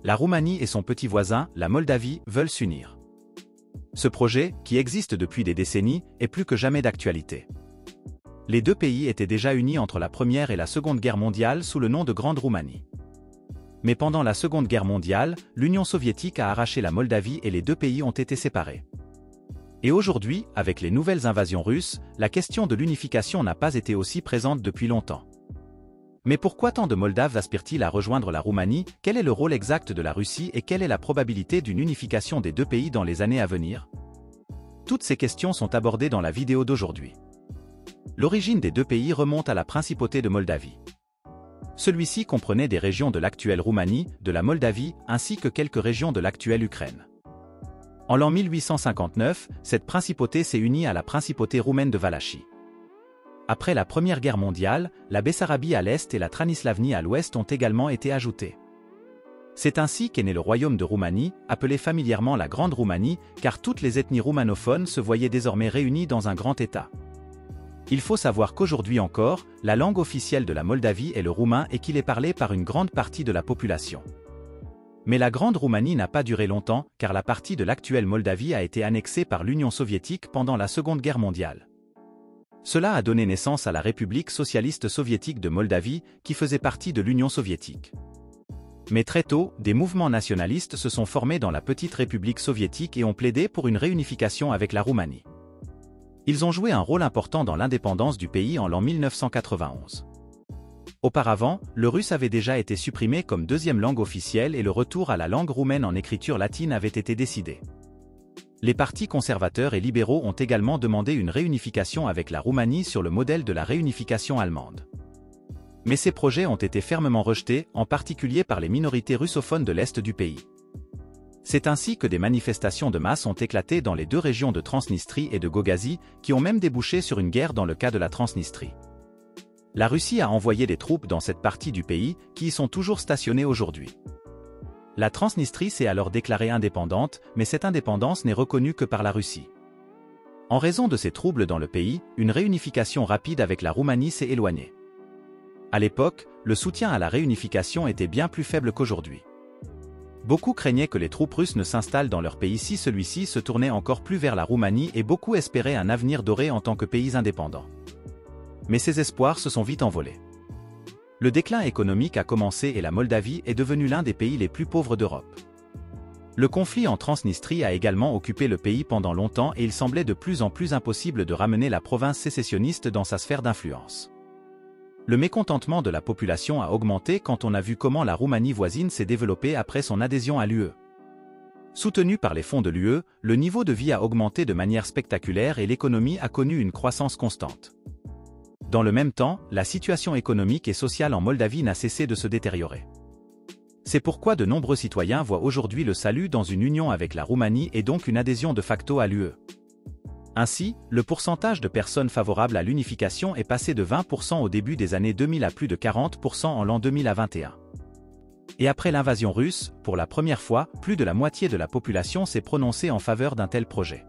La Roumanie et son petit voisin, la Moldavie, veulent s'unir. Ce projet, qui existe depuis des décennies, est plus que jamais d'actualité. Les deux pays étaient déjà unis entre la Première et la Seconde Guerre mondiale sous le nom de Grande Roumanie. Mais pendant la Seconde Guerre mondiale, l'Union soviétique a arraché la Moldavie et les deux pays ont été séparés. Et aujourd'hui, avec les nouvelles invasions russes, la question de l'unification n'a pas été aussi présente depuis longtemps. Mais pourquoi tant de Moldaves aspirent-ils à rejoindre la Roumanie? Quel est le rôle exact de la Russie et quelle est la probabilité d'une unification des deux pays dans les années à venir? Toutes ces questions sont abordées dans la vidéo d'aujourd'hui. L'origine des deux pays remonte à la principauté de Moldavie. Celui-ci comprenait des régions de l'actuelle Roumanie, de la Moldavie, ainsi que quelques régions de l'actuelle Ukraine. En l'an 1859, cette principauté s'est unie à la principauté roumaine de Valachie. Après la Première Guerre mondiale, la Bessarabie à l'est et la Transylvanie à l'ouest ont également été ajoutées. C'est ainsi qu'est né le royaume de Roumanie, appelé familièrement la Grande Roumanie, car toutes les ethnies roumanophones se voyaient désormais réunies dans un grand État. Il faut savoir qu'aujourd'hui encore, la langue officielle de la Moldavie est le roumain et qu'il est parlé par une grande partie de la population. Mais la Grande Roumanie n'a pas duré longtemps, car la partie de l'actuelle Moldavie a été annexée par l'Union soviétique pendant la Seconde Guerre mondiale. Cela a donné naissance à la République socialiste soviétique de Moldavie, qui faisait partie de l'Union soviétique. Mais très tôt, des mouvements nationalistes se sont formés dans la petite République soviétique et ont plaidé pour une réunification avec la Roumanie. Ils ont joué un rôle important dans l'indépendance du pays en l'an 1991. Auparavant, le russe avait déjà été supprimé comme deuxième langue officielle et le retour à la langue roumaine en écriture latine avait été décidé. Les partis conservateurs et libéraux ont également demandé une réunification avec la Roumanie sur le modèle de la réunification allemande. Mais ces projets ont été fermement rejetés, en particulier par les minorités russophones de l'est du pays. C'est ainsi que des manifestations de masse ont éclaté dans les deux régions de Transnistrie et de Gaugasie, qui ont même débouché sur une guerre dans le cas de la Transnistrie. La Russie a envoyé des troupes dans cette partie du pays, qui y sont toujours stationnées aujourd'hui. La Transnistrie s'est alors déclarée indépendante, mais cette indépendance n'est reconnue que par la Russie. En raison de ces troubles dans le pays, une réunification rapide avec la Roumanie s'est éloignée. À l'époque, le soutien à la réunification était bien plus faible qu'aujourd'hui. Beaucoup craignaient que les troupes russes ne s'installent dans leur pays si celui-ci se tournait encore plus vers la Roumanie et beaucoup espéraient un avenir doré en tant que pays indépendant. Mais ces espoirs se sont vite envolés. Le déclin économique a commencé et la Moldavie est devenue l'un des pays les plus pauvres d'Europe. Le conflit en Transnistrie a également occupé le pays pendant longtemps et il semblait de plus en plus impossible de ramener la province sécessionniste dans sa sphère d'influence. Le mécontentement de la population a augmenté quand on a vu comment la Roumanie voisine s'est développée après son adhésion à l'UE. Soutenu par les fonds de l'UE, le niveau de vie a augmenté de manière spectaculaire et l'économie a connu une croissance constante. Dans le même temps, la situation économique et sociale en Moldavie n'a cessé de se détériorer. C'est pourquoi de nombreux citoyens voient aujourd'hui le salut dans une union avec la Roumanie et donc une adhésion de facto à l'UE. Ainsi, le pourcentage de personnes favorables à l'unification est passé de 20% au début des années 2000 à plus de 40% en l'an 2021. Et après l'invasion russe, pour la première fois, plus de la moitié de la population s'est prononcée en faveur d'un tel projet.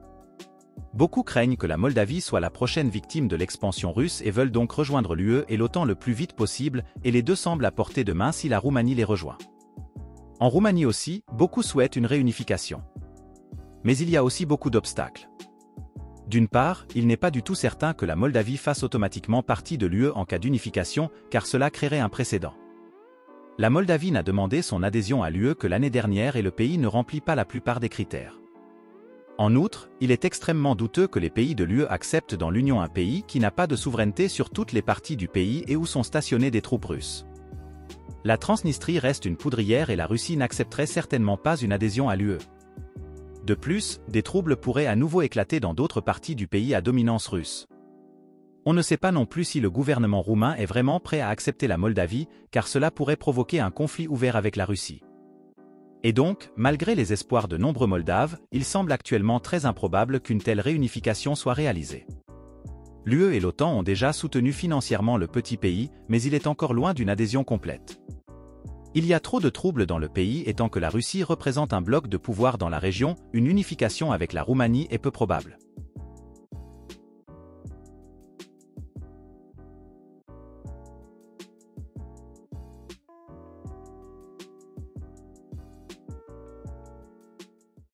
Beaucoup craignent que la Moldavie soit la prochaine victime de l'expansion russe et veulent donc rejoindre l'UE et l'OTAN le plus vite possible, et les deux semblent à portée de main si la Roumanie les rejoint. En Roumanie aussi, beaucoup souhaitent une réunification. Mais il y a aussi beaucoup d'obstacles. D'une part, il n'est pas du tout certain que la Moldavie fasse automatiquement partie de l'UE en cas d'unification, car cela créerait un précédent. La Moldavie n'a demandé son adhésion à l'UE que l'année dernière et le pays ne remplit pas la plupart des critères. En outre, il est extrêmement douteux que les pays de l'UE acceptent dans l'Union un pays qui n'a pas de souveraineté sur toutes les parties du pays et où sont stationnées des troupes russes. La Transnistrie reste une poudrière et la Russie n'accepterait certainement pas une adhésion à l'UE. De plus, des troubles pourraient à nouveau éclater dans d'autres parties du pays à dominance russe. On ne sait pas non plus si le gouvernement roumain est vraiment prêt à accepter la Moldavie, car cela pourrait provoquer un conflit ouvert avec la Russie. Et donc, malgré les espoirs de nombreux Moldaves, il semble actuellement très improbable qu'une telle réunification soit réalisée. L'UE et l'OTAN ont déjà soutenu financièrement le petit pays, mais il est encore loin d'une adhésion complète. Il y a trop de troubles dans le pays et tant que la Russie représente un bloc de pouvoir dans la région, une unification avec la Roumanie est peu probable.